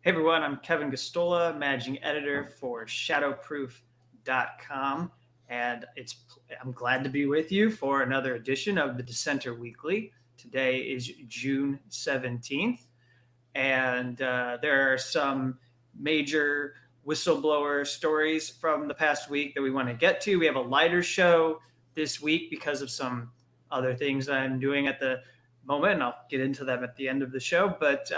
Hey everyone, I'm Kevin Gosztola, managing editor for Shadowproof.com, and I'm glad to be with you for another edition of the Dissenter Weekly. Today is June 17th, and there are some major whistleblower stories from the past week that we want to get to. We have a lighter show this week because of some other things I'm doing at the moment, and I'll get into them at the end of the show. But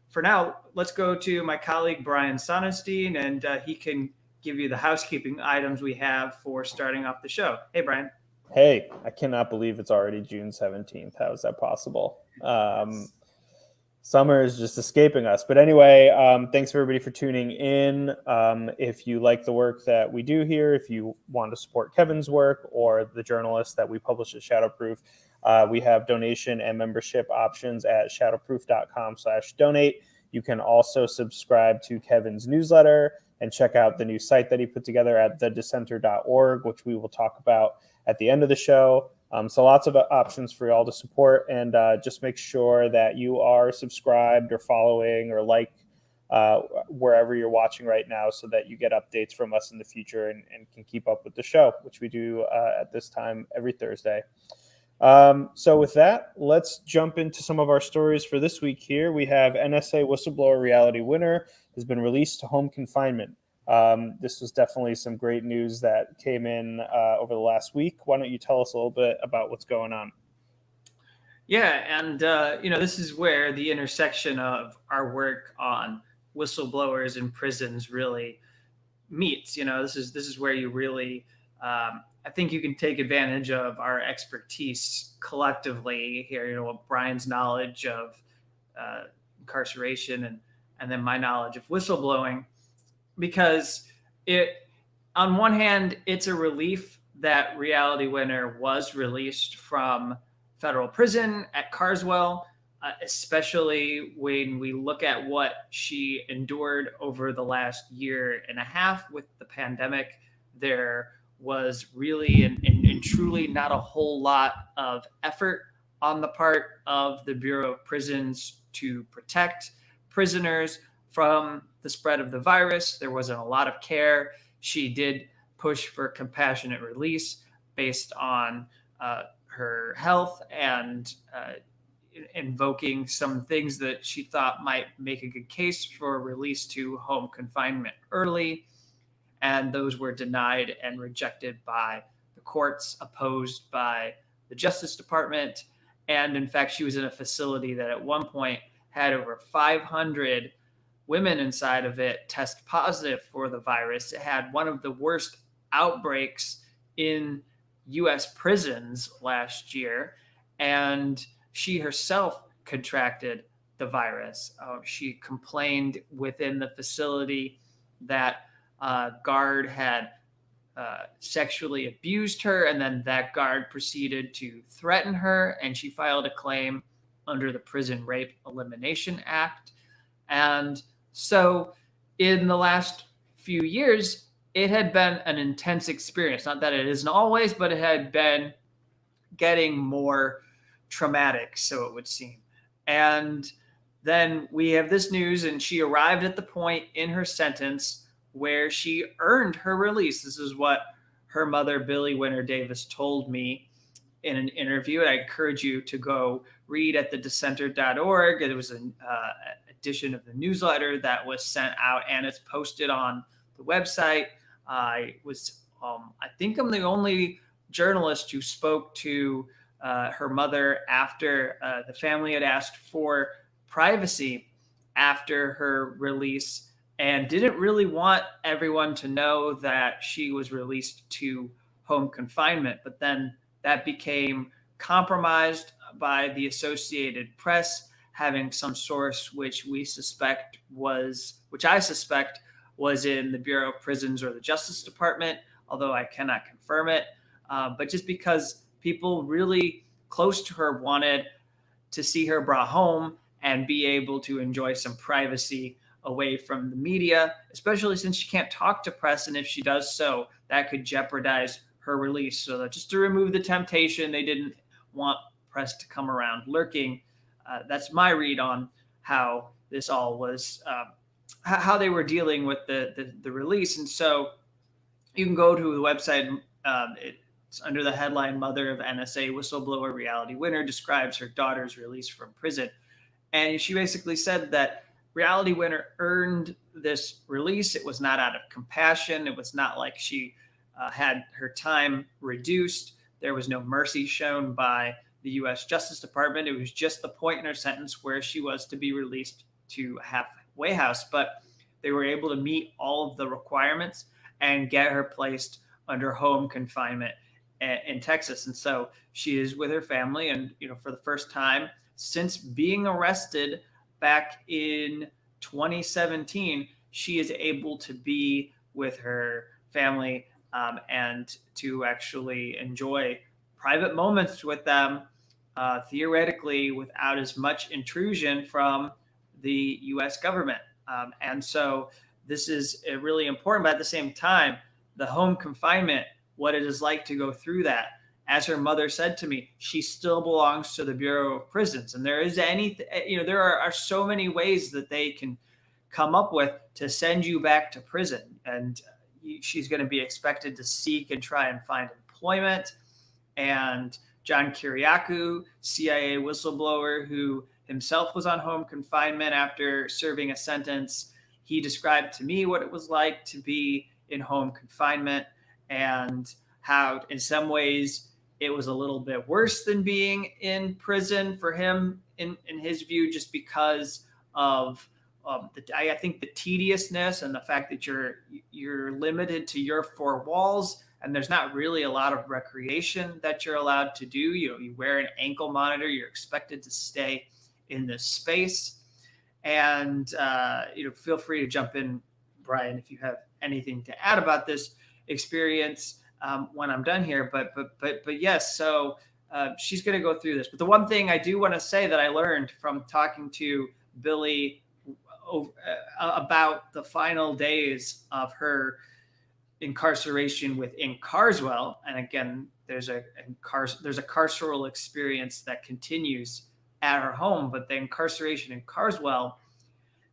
for now, let's go to my colleague Brian Sonenstein, and he can give you the housekeeping items we have for starting off the show. Hey, Brian. Hey, I cannot believe it's already June 17th. How is that possible? Summer is just escaping us. But anyway, thanks everybody for tuning in. If you like the work that we do here, if you want to support Kevin's work or the journalists that we publish at Shadowproof, we have donation and membership options at shadowproof.com/donate. You can also subscribe to Kevin's newsletter and check out the new site that he put together at thedissenter.org, which we will talk about at the end of the show. So lots of options for y'all to support, and just make sure that you are subscribed or following or wherever you're watching right now so that you get updates from us in the future and can keep up with the show, which we do at this time every Thursday. So with that, let's jump into some of our stories for this week here. We have NSA whistleblower reality winner has been released to home confinement. This was definitely some great news that came in over the last week. Why don't you tell us a little bit about what's going on? Yeah, and this is where the intersection of our work on whistleblowers in prisons really meets. This is where you really, I think you can take advantage of our expertise collectively here. Brian's knowledge of incarceration and then my knowledge of whistleblowing. Because on one hand, it's a relief that Reality Winner was released from federal prison at Carswell, especially when we look at what she endured over the last year and a half with the pandemic. There was really and truly not a whole lot of effort on the part of the Bureau of Prisons to protect prisoners from the spread of the virus. There wasn't a lot of care. She did push for compassionate release based on her health and invoking some things that she thought might make a good case for release to home confinement early. And those were denied and rejected by the courts, opposed by the Justice Department. And in fact, she was in a facility that at one point had over 500 women inside of it test positive for the virus. It had one of the worst outbreaks in U.S. prisons last year, and she herself contracted the virus. She complained within the facility that a guard had sexually abused her, and then that guard proceeded to threaten her, and she filed a claim under the Prison Rape Elimination Act. And so in the last few years, it had been an intense experience. Not that it isn't always, but it had been getting more traumatic, so it would seem. And then we have this news, and she arrived at the point in her sentence where she earned her release. This is what her mother, Billy Winter Davis, told me in an interview. I encourage you to go read at thedissenter.org. It was an edition of the newsletter that was sent out, and it's posted on the website. I think I'm the only journalist who spoke to her mother after the family had asked for privacy after her release and didn't really want everyone to know that she was released to home confinement. But then that became compromised by the Associated Press having some source which I suspect was in the Bureau of Prisons or the Justice Department, although I cannot confirm it. But just because people really close to her wanted to see her brought home and be able to enjoy some privacy away from the media, especially since she can't talk to press. And if she does so, that could jeopardize her release. So that just to remove the temptation, they didn't want press to come around lurking. That's my read on how this all was how they were dealing with the release. And so you can go to the website. It's under the headline "Mother of NSA Whistleblower Reality Winner Describes Her Daughter's Release from Prison." And she basically said that Reality Winner earned this release. It was not out of compassion. It was not like she had her time reduced. There was no mercy shown by the U.S. Justice Department. It was just the point in her sentence where she was to be released to halfway house. But they were able to meet all of the requirements and get her placed under home confinement in Texas. And so she is with her family. And, for the first time since being arrested back in 2017, she is able to be with her family and to actually enjoy private moments with them, theoretically without as much intrusion from the U.S. government. And so this is really important, but at the same time, the home confinement, what it is like to go through that. As her mother said to me, she still belongs to the Bureau of Prisons. And there is there are so many ways that they can come up with to send you back to prison. And she's going to be expected to seek and try and find employment. And John Kiriakou, CIA whistleblower who himself was on home confinement after serving a sentence, he described to me what it was like to be in home confinement and how in some ways it was a little bit worse than being in prison for him in his view, just because of I think the tediousness and the fact that you're limited to your four walls, and there's not really a lot of recreation that you're allowed to do. You wear an ankle monitor. You're expected to stay in this space. And feel free to jump in, Brian, if you have anything to add about this experience when I'm done here. But yes, so she's going to go through this. But the one thing I do want to say that I learned from talking to Billy about the final days of her incarceration within Carswell, and again, there's a carceral experience that continues at her home, but the incarceration in Carswell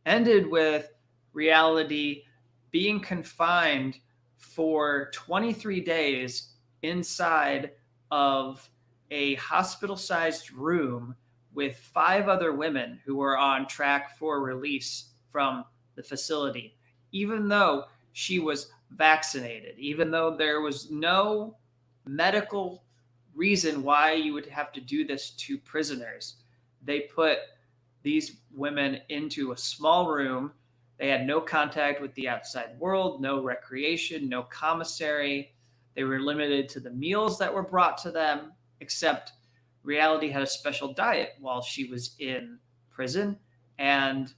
ended with Reality being confined for 23 days inside of a hospital-sized room with 5 other women who were on track for release from the facility, even though she was vaccinated, even though there was no medical reason why you would have to do this to prisoners. They put these women into a small room. They had no contact with the outside world, no recreation, no commissary. They were limited to the meals that were brought to them, except Reality had a special diet while she was in prison. And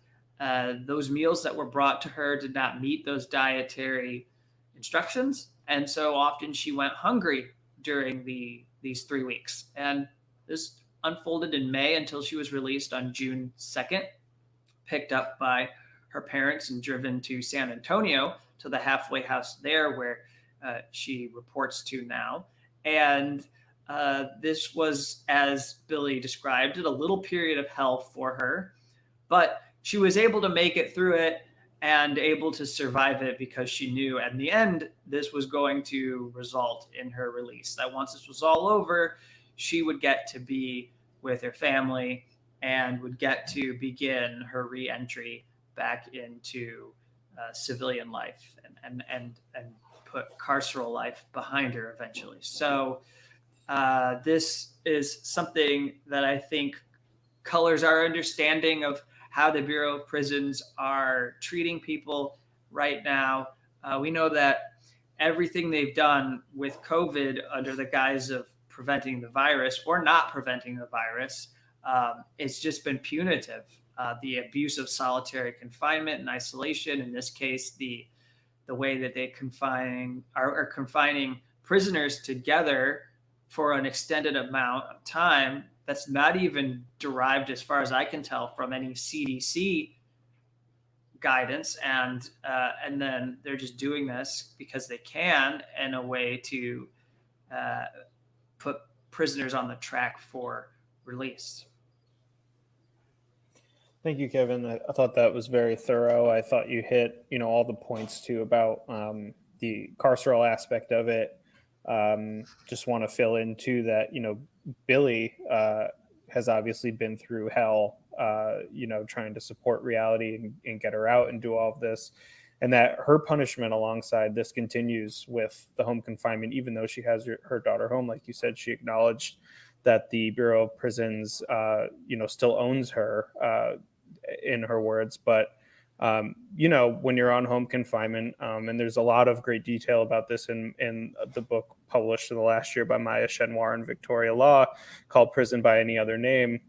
those meals that were brought to her did not meet those dietary instructions. And so often she went hungry during these 3 weeks. And this unfolded in May until she was released on June 2nd, picked up by her parents and driven to San Antonio to the halfway house there where she reports to now. And this was, as Billy described it, a little period of hell for her, but she was able to make it through it and able to survive it because she knew at the end this was going to result in her release, that once this was all over, she would get to be with her family and would get to begin her re-entry back into civilian life and put carceral life behind her eventually. So this is something that I think colors our understanding of how the Bureau of Prisons are treating people right now. We know that everything they've done with COVID under the guise of preventing the virus or not preventing the virus, it's just been punitive. The abuse of solitary confinement and isolation, in this case, the way that they are confining prisoners together for an extended amount of time, that's not even derived, as far as I can tell, from any CDC guidance. And then they're just doing this because they can in a way to put prisoners on the track for release. Thank you, Kevin. I thought that was very thorough. I thought you hit, all the points too about the carceral aspect of it. Just want to fill in too that, Billy has obviously been through hell, trying to support reality and get her out and do all of this. And that her punishment alongside this continues with the home confinement, even though she has her daughter home. Like you said, she acknowledged that the Bureau of Prisons, still owns her, in her words. But, when you're on home confinement, and there's a lot of great detail about this in the book published in the last year by Maya Chenoir and Victoria Law called Prison by Any Other Name,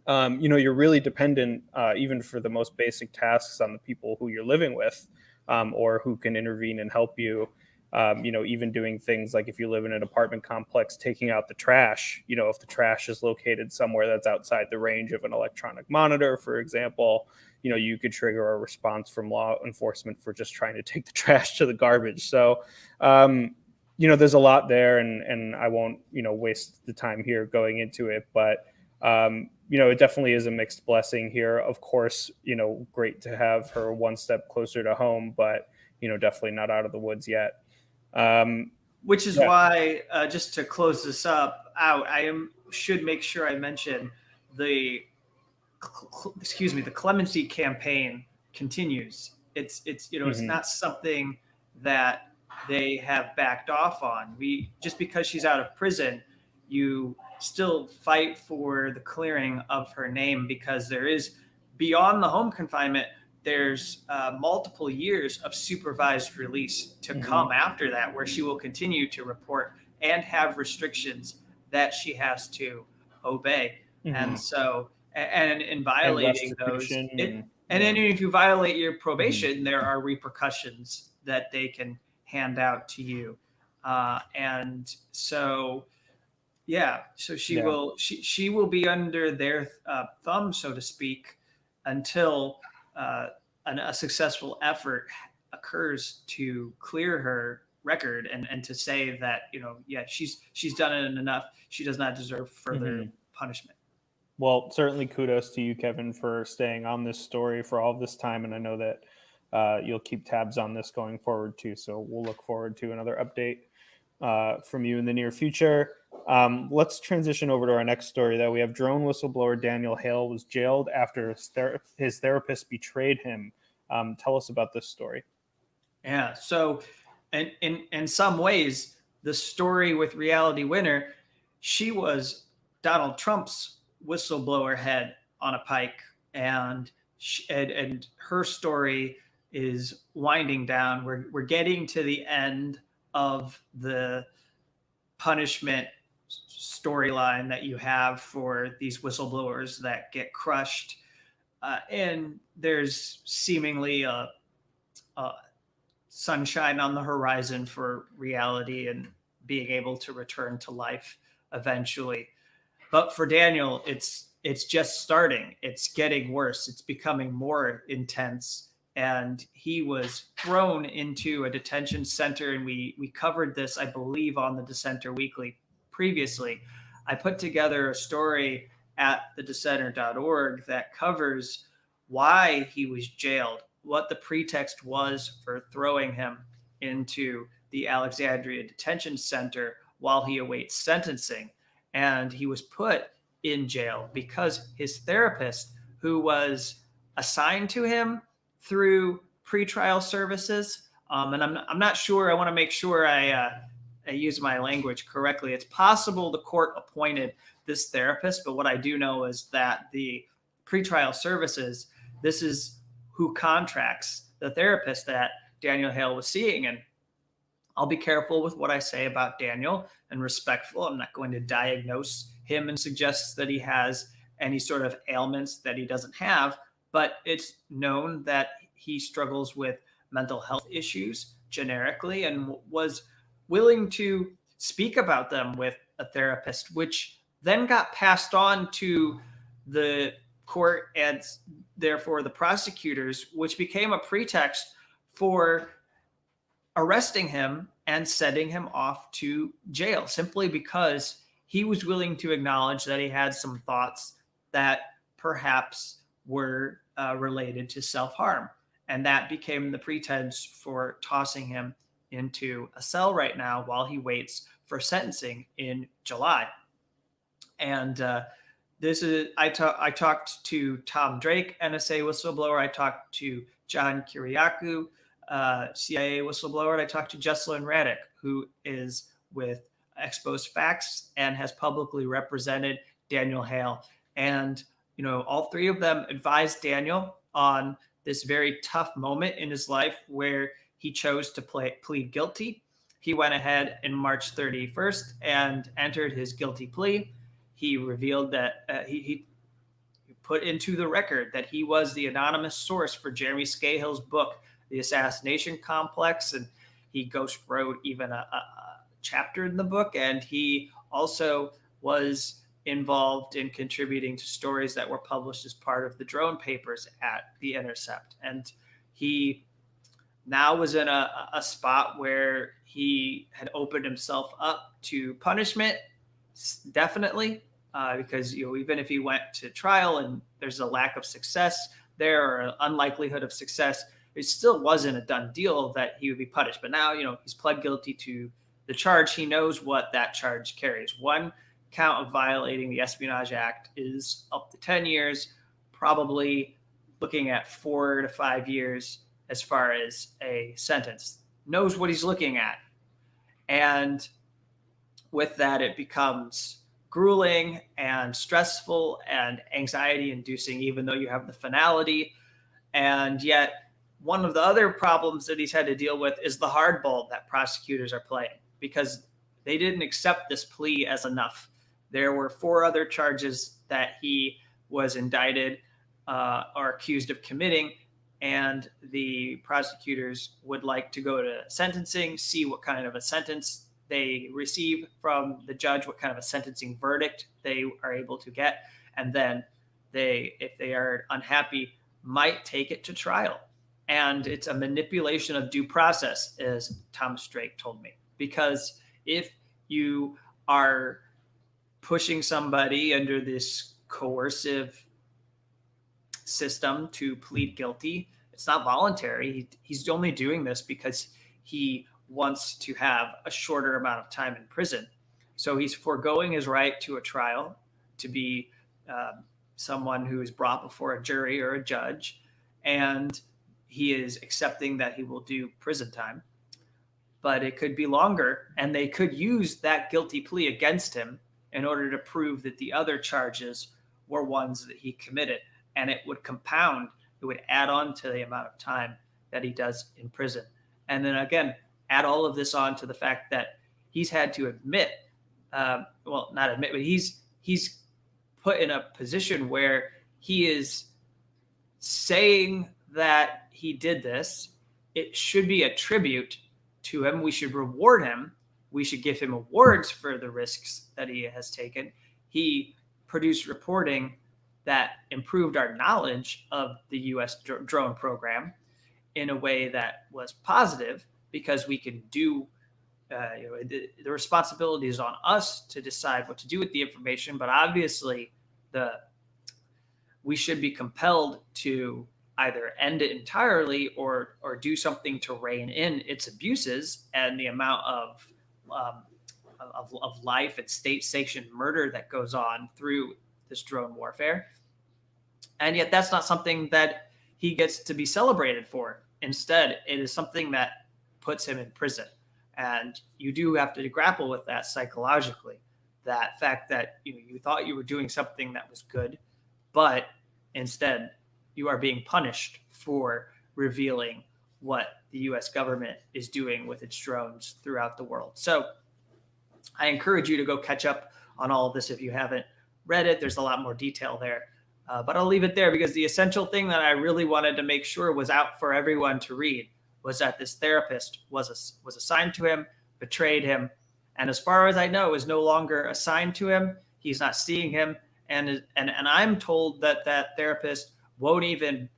you're really dependent, even for the most basic tasks, on the people who you're living with, or who can intervene and help you. Even doing things like if you live in an apartment complex, taking out the trash, if the trash is located somewhere that's outside the range of an electronic monitor, for example, you could trigger a response from law enforcement for just trying to take the trash to the garbage. So, there's a lot there, and I won't, waste the time here going into it, but, it definitely is a mixed blessing here. Of course, great to have her one step closer to home, but, definitely not out of the woods yet. Which is why, just to close this out, should make sure I mention the clemency campaign continues. It's it's not something that they have backed off on. Just because she's out of prison, you still fight for the clearing of her name, because there is, beyond the home confinement, there's multiple years of supervised release to come after that, where she will continue to report and have restrictions that she has to obey. And so, and in violating those, and then if you violate your probation, there are repercussions that they can hand out to you. And so, so she will be under their thumb, so to speak, until a successful effort occurs to clear her record and to say that she's done it enough. She does not deserve further punishment. Well, certainly kudos to you, Kevin, for staying on this story for all this time, and I know that you'll keep tabs on this going forward too. So we'll look forward to another update from you in the near future. Let's transition over to our next story. That we have drone whistleblower Daniel Hale was jailed after his therapist betrayed him. Tell us about this story. Yeah. So, in some ways, the story with Reality Winner, she was Donald Trump's whistleblower head on a pike, and her story is winding down. We're getting to the end of the punishment storyline that you have for these whistleblowers that get crushed, and there's seemingly a sunshine on the horizon for Reality and being able to return to life eventually. But for Daniel, it's just starting. It's getting worse. It's becoming more intense. And he was thrown into a detention center, and we covered this, I believe, on the Dissenter Weekly previously. I put together a story at thedissenter.org that covers why he was jailed, what the pretext was for throwing him into the Alexandria Detention Center while he awaits sentencing. And he was put in jail because his therapist, who was assigned to him through pretrial services, and I'm not sure, I want to make sure I use my language correctly. It's possible the court appointed this therapist, but what I do know is that the pretrial services, this is who contracts the therapist that Daniel Hale was seeing. And I'll be careful with what I say about Daniel and respectful. I'm not going to diagnose him and suggest that he has any sort of ailments that he doesn't have, but it's known that he struggles with mental health issues generically and was willing to speak about them with a therapist, which then got passed on to the court and therefore the prosecutors, which became a pretext for arresting him and sending him off to jail simply because he was willing to acknowledge that he had some thoughts that perhaps were related to self-harm. And that became the pretense for tossing him into a cell right now while he waits for sentencing in July. And I talked to Tom Drake, NSA whistleblower. I talked to John Kiriakou, CIA whistleblower. And I talked to Jesselyn Raddick, who is with Exposed Facts and has publicly represented Daniel Hale. And, all three of them advised Daniel on this very tough moment in his life where he chose to plead guilty. He went ahead in March 31st and entered his guilty plea. He revealed that he put into the record that he was the anonymous source for Jeremy Scahill's book, The Assassination Complex, and he ghost wrote even a chapter in the book. And he also was involved in contributing to stories that were published as part of the drone papers at The Intercept. And he now was in a spot where he had opened himself up to punishment, definitely, because even if he went to trial and there's a lack of success there or an unlikelihood of success, it still wasn't a done deal that he would be punished. But now, he's pled guilty to the charge. He knows what that charge carries. One count of violating the Espionage Act is up to 10 years, probably looking at 4 to 5 years as far as a sentence. Knows what he's looking at. And with that, it becomes grueling and stressful and anxiety inducing, even though you have the finality. And yet one of the other problems that he's had to deal with is the hardball that prosecutors are playing, because they didn't accept this plea as enough. There were 4 other charges that he was indicted or accused of committing, and the prosecutors would like to go to sentencing, see what kind of a sentence they receive from the judge, what kind of a sentencing verdict they are able to get, and then if they are unhappy, might take it to trial. And it's a manipulation of due process, as Thomas Drake told me, because if you are pushing somebody under this coercive system to plead guilty, it's not voluntary. He's only doing this because he wants to have a shorter amount of time in prison. So he's foregoing his right to a trial, to be someone who is brought before a jury or a judge, and he is accepting that he will do prison time. But it could be longer, and they could use that guilty plea against him in order to prove that the other charges were ones that he committed. And it would compound, it would add on to the amount of time that he does in prison. And then again, add all of this on to the fact that he's had to admit, well, not admit, but he's put in a position where he is saying that he did this. It should be a tribute to him. We should reward him. We should give him awards for the risks that he has taken. He produced reporting that improved our knowledge of the U.S. drone program in a way that was positive, because we can do, the responsibility is on us to decide what to do with the information. But obviously, we should be compelled to either end it entirely or do something to rein in its abuses and the amount of life and state-sanctioned murder that goes on through this drone warfare. And yet that's not something that he gets to be celebrated for. Instead, it is something that puts him in prison. And you do have to grapple with that psychologically, that fact that you thought you were doing something that was good, but instead you are being punished for revealing what the U.S. government is doing with its drones throughout the world. So I encourage you to go catch up on all of this if you haven't read it. There's a lot more detail there. But I'll leave it there, because the essential thing that I really wanted to make sure was out for everyone to read was that this therapist was assigned to him, betrayed him, and as far as I know, is no longer assigned to him. He's not seeing him, and I'm told that that therapist won't even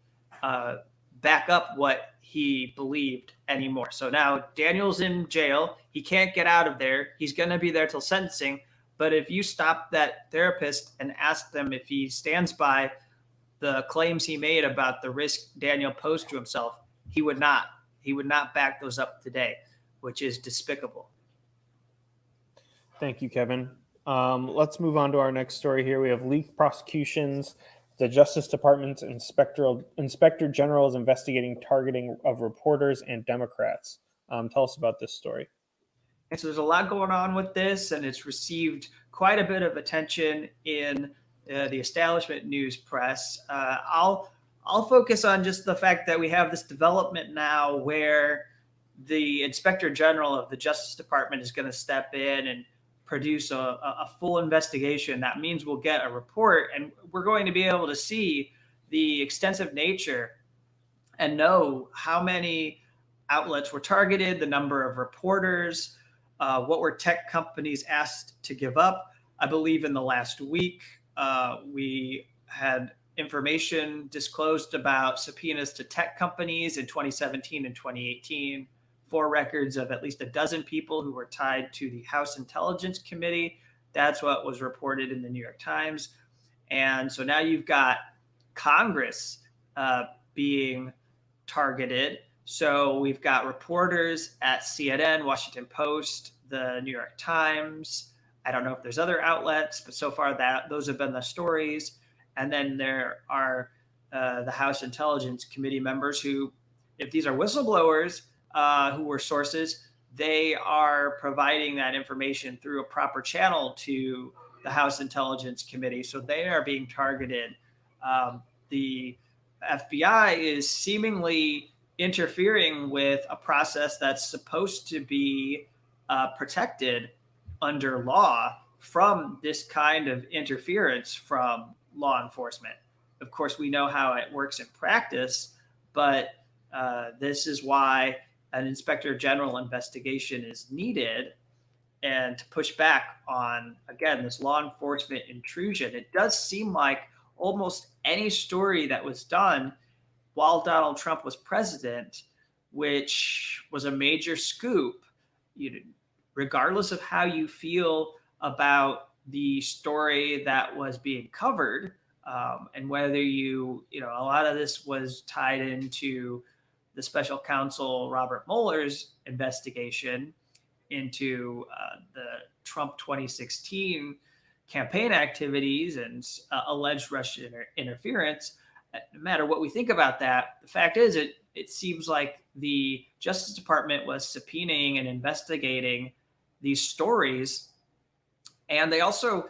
back up what he believed anymore. So now Daniel's in jail. He can't get out of there. He's going to be there till sentencing. But if you stop that therapist and ask them if he stands by the claims he made about the risk Daniel posed to himself, he would not back those up today, which is despicable. Thank you, Kevin. Let's move on to our next story here. We have leaked prosecutions. The Justice Department's Inspector General is investigating targeting of reporters and Democrats. Tell us about this story. And so there's a lot going on with this, and it's received quite a bit of attention in the establishment news press. I'll focus on just the fact that we have this development now where the Inspector General of the Justice Department is going to step in and produce a full investigation. That means we'll get a report, and we're going to be able to see the extensive nature and know how many outlets were targeted, the number of reporters, what were tech companies asked to give up. I believe in the last week, we had information disclosed about subpoenas to tech companies in 2017 and 2018, for records of at least a dozen people who were tied to the House Intelligence Committee. That's what was reported in the New York Times. And so now you've got Congress being targeted. So we've got reporters at CNN, Washington Post, the New York Times. I don't know if there's other outlets, but so far those have been the stories. And then there are the House Intelligence Committee members who, if these are whistleblowers who were sources, they are providing that information through a proper channel to the House Intelligence Committee. So they are being targeted. The FBI is seemingly interfering with a process that's supposed to be protected under law from this kind of interference from law enforcement. Of course, we know how it works in practice, but this is why an Inspector General investigation is needed, and to push back on, again, this law enforcement intrusion. It does seem like almost any story that was done while Donald Trump was president, which was a major scoop, regardless of how you feel about the story that was being covered, and whether a lot of this was tied into the special counsel Robert Mueller's investigation into the Trump 2016 campaign activities and alleged Russian interference. No matter what we think about that, the fact is it seems like the Justice Department was subpoenaing and investigating these stories, and they also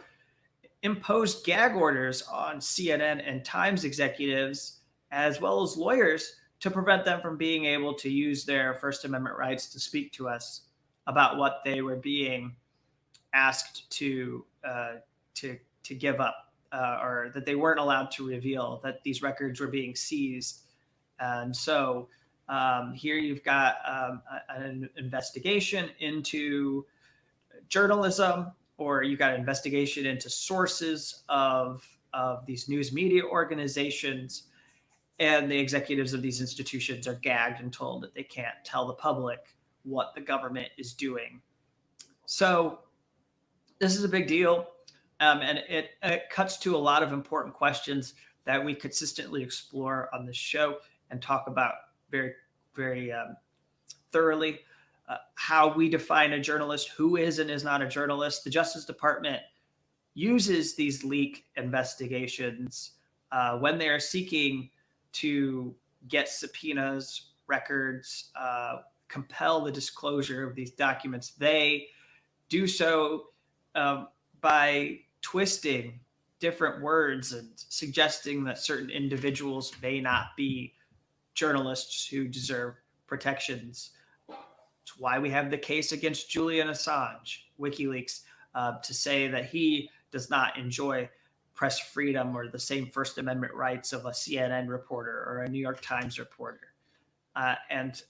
imposed gag orders on CNN and Times executives, as well as lawyers, to prevent them from being able to use their First Amendment rights to speak to us about what they were being asked to give up, or that they weren't allowed to reveal, that these records were being seized. And so here you've got an investigation into journalism, or you've got an investigation into sources of these news media organizations, and the executives of these institutions are gagged and told that they can't tell the public what the government is doing. So this is a big deal, and it cuts to a lot of important questions that we consistently explore on this show and talk about very, very thoroughly. How we define a journalist, who is and is not a journalist. The Justice Department uses these leak investigations when they are seeking to get subpoenas, records, compel the disclosure of these documents. They do so by twisting different words and suggesting that certain individuals may not be journalists who deserve protections. It's why we have the case against Julian Assange, WikiLeaks, to say that he does not enjoy press freedom or the same First Amendment rights of a CNN reporter or a New York Times reporter. And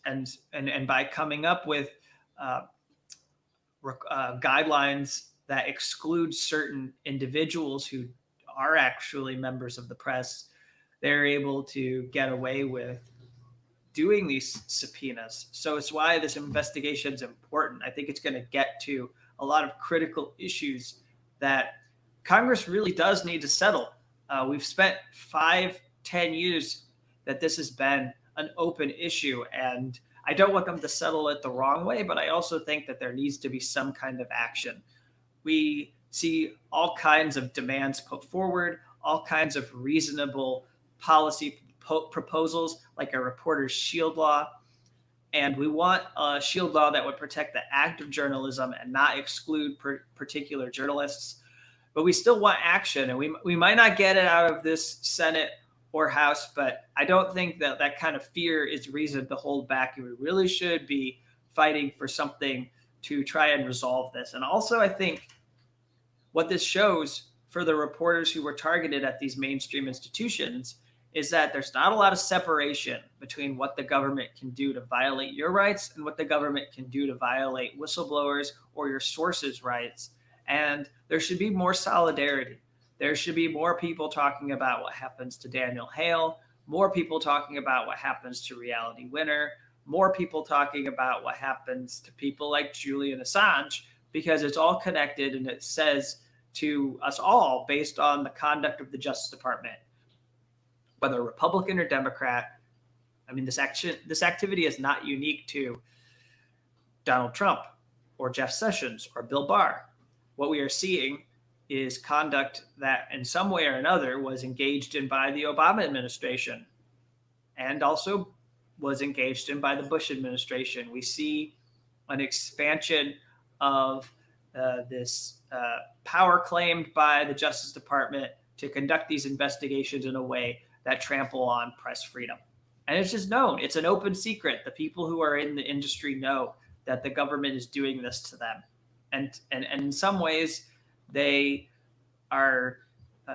by coming up with guidelines that exclude certain individuals who are actually members of the press, they're able to get away with doing these subpoenas. So it's why this investigation is important. I think it's going to get to a lot of critical issues that Congress really does need to settle. We've spent 5 10 years that this has been an open issue. And I don't want them to settle it the wrong way, but I also think that there needs to be some kind of action. We see all kinds of demands put forward, all kinds of reasonable policy proposals, like a reporter's shield law. And we want a shield law that would protect the act of journalism and not exclude particular journalists. But we still want action, and we might not get it out of this Senate or House, but I don't think that that kind of fear is reason to hold back. And we really should be fighting for something to try and resolve this. And also, I think what this shows for the reporters who were targeted at these mainstream institutions is that there's not a lot of separation between what the government can do to violate your rights and what the government can do to violate whistleblowers or your sources' rights. And there should be more solidarity. There should be more people talking about what happens to Daniel Hale, more people talking about what happens to Reality Winner, more people talking about what happens to people like Julian Assange, because it's all connected and it says to us all, based on the conduct of the Justice Department, whether Republican or Democrat. I mean, this activity is not unique to Donald Trump or Jeff Sessions or Bill Barr. What we are seeing is conduct that in some way or another was engaged in by the Obama administration and also was engaged in by the Bush administration. We see an expansion of this power claimed by the Justice Department to conduct these investigations in a way that trample on press freedom. And it's just known. It's an open secret. The people who are in the industry know that the government is doing this to them. And in some ways, they are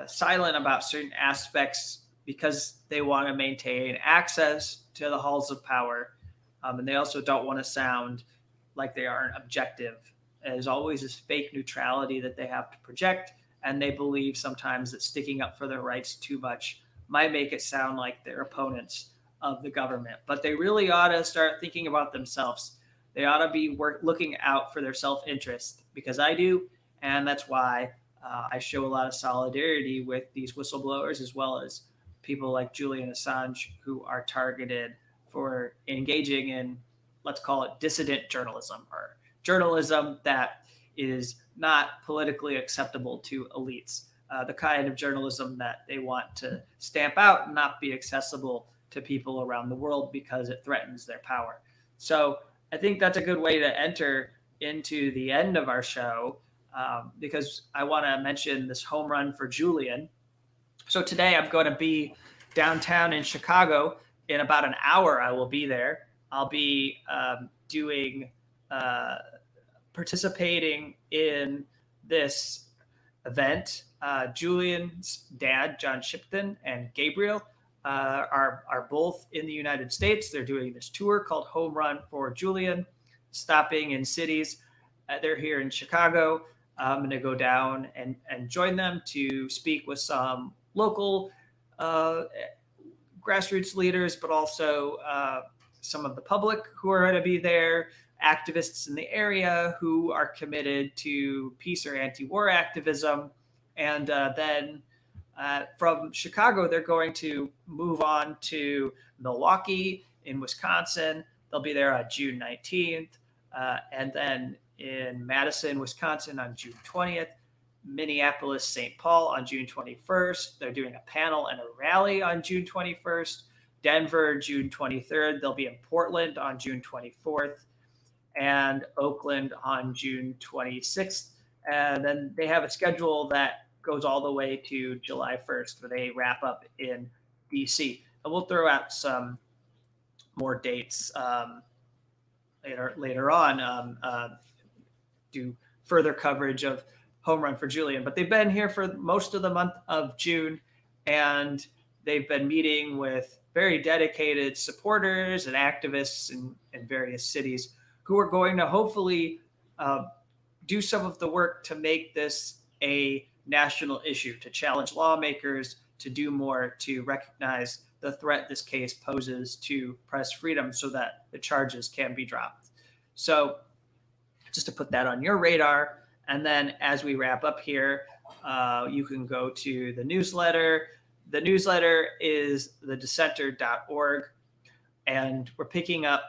silent about certain aspects because they want to maintain access to the halls of power. And they also don't want to sound like they aren't objective. There's always this fake neutrality that they have to project. And they believe sometimes that sticking up for their rights too much might make it sound like they're opponents of the government. But they really ought to start thinking about themselves. They ought to be looking out for their self-interest, because I do. And that's why I show a lot of solidarity with these whistleblowers, as well as people like Julian Assange, who are targeted for engaging in, let's call it, dissident journalism, or journalism that is not politically acceptable to elites, the kind of journalism that they want to stamp out and not be accessible to people around the world because it threatens their power. So I think that's a good way to enter into the end of our show, because I want to mention this home run for Julian. So today I'm going to be downtown in Chicago. In about an hour, I will be there. I'll be participating in this event. Julian's dad, John Shipton, and Gabriel are both in the United States. They're doing this tour called Home Run for Julian, stopping in cities. They're here in Chicago. I'm going to go down and join them to speak with some local grassroots leaders, but also some of the public who are going to be there, activists in the area who are committed to peace or anti-war activism. And then from Chicago, they're going to move on to Milwaukee in Wisconsin. They'll be there on June 19th. And then in Madison, Wisconsin on June 20th, Minneapolis, St. Paul on June 21st. They're doing a panel and a rally on June 21st. Denver, June 23rd. They'll be in Portland on June 24th. And Oakland on June 26th. And then they have a schedule that goes all the way to July 1st, where they wrap up in DC. And we'll throw out some more dates later on, do further coverage of Home Run for Julian. But they've been here for most of the month of June, and they've been meeting with very dedicated supporters and activists in various cities who are going to hopefully do some of the work to make this a national issue, to challenge lawmakers to do more to recognize the threat this case poses to press freedom so that the charges can be dropped. So just to put that on your radar. And then as we wrap up here, you can go to the newsletter. The newsletter is thedissenter.org, and we're picking up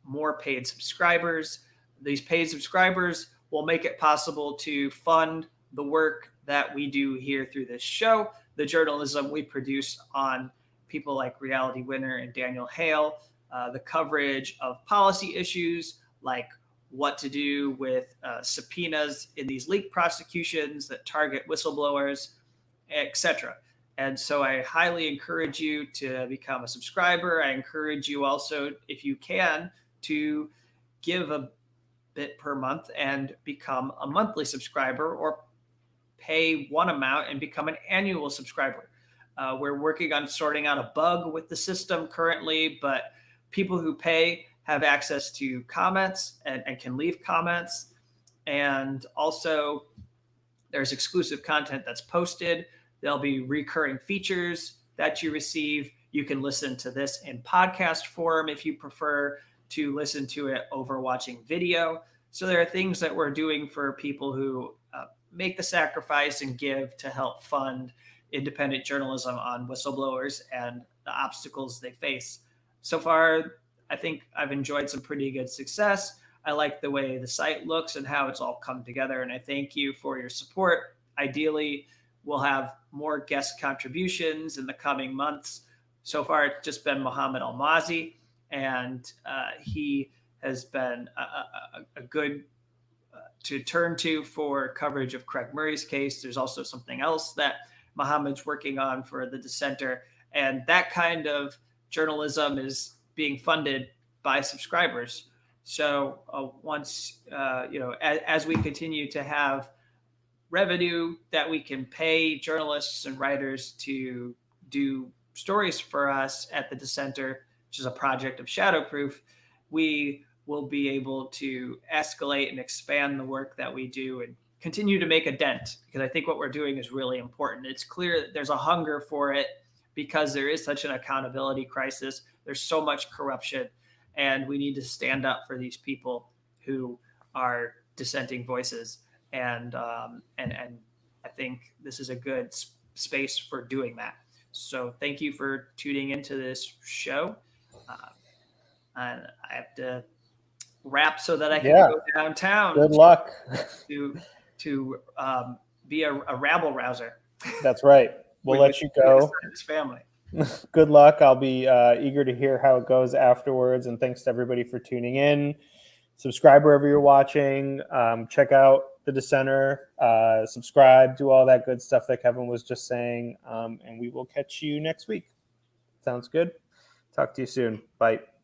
more paid subscribers. These paid subscribers will make it possible to fund the work that we do here through this show, the journalism we produce on people like Reality Winner and Daniel Hale, the coverage of policy issues like what to do with subpoenas in these leak prosecutions that target whistleblowers, etc. And so I highly encourage you to become a subscriber. I encourage you also, if you can, to give a bit per month and become a monthly subscriber, or pay one amount and become an annual subscriber. We're working on sorting out a bug with the system currently, but people who pay have access to comments and can leave comments. And also there's exclusive content that's posted. There'll be recurring features that you receive. You can listen to this in podcast form if you prefer to listen to it over watching video. So there are things that we're doing for people who make the sacrifice and give to help fund independent journalism on whistleblowers and the obstacles they face. So far, I think I've enjoyed some pretty good success. I like the way the site looks and how it's all come together, and I thank you for your support. Ideally, we'll have more guest contributions in the coming months. So far, it's just been Mohammed Almazi, and he has been a good to turn to for coverage of Craig Murray's case. There's also something else that Mohammed's working on for the Dissenter, and that kind of journalism is being funded by subscribers. So once, as we continue to have revenue that we can pay journalists and writers to do stories for us at the Dissenter, which is a project of Shadowproof, we will be able to escalate and expand the work that we do and continue to make a dent, because I think what we're doing is really important. It's clear that there's a hunger for it because there is such an accountability crisis. There's so much corruption, and we need to stand up for these people who are dissenting voices. And I think this is a good space for doing that. So thank you for tuning into this show. And I have to wrap so that I can go downtown. Good luck. To be a rabble rouser. That's right. We'll let you go. His family. Good luck. I'll be eager to hear how it goes afterwards. And thanks to everybody for tuning in. Subscribe wherever you're watching. Check out the Dissenter. Subscribe. Do all that good stuff that Kevin was just saying. And we will catch you next week. Sounds good. Talk to you soon. Bye.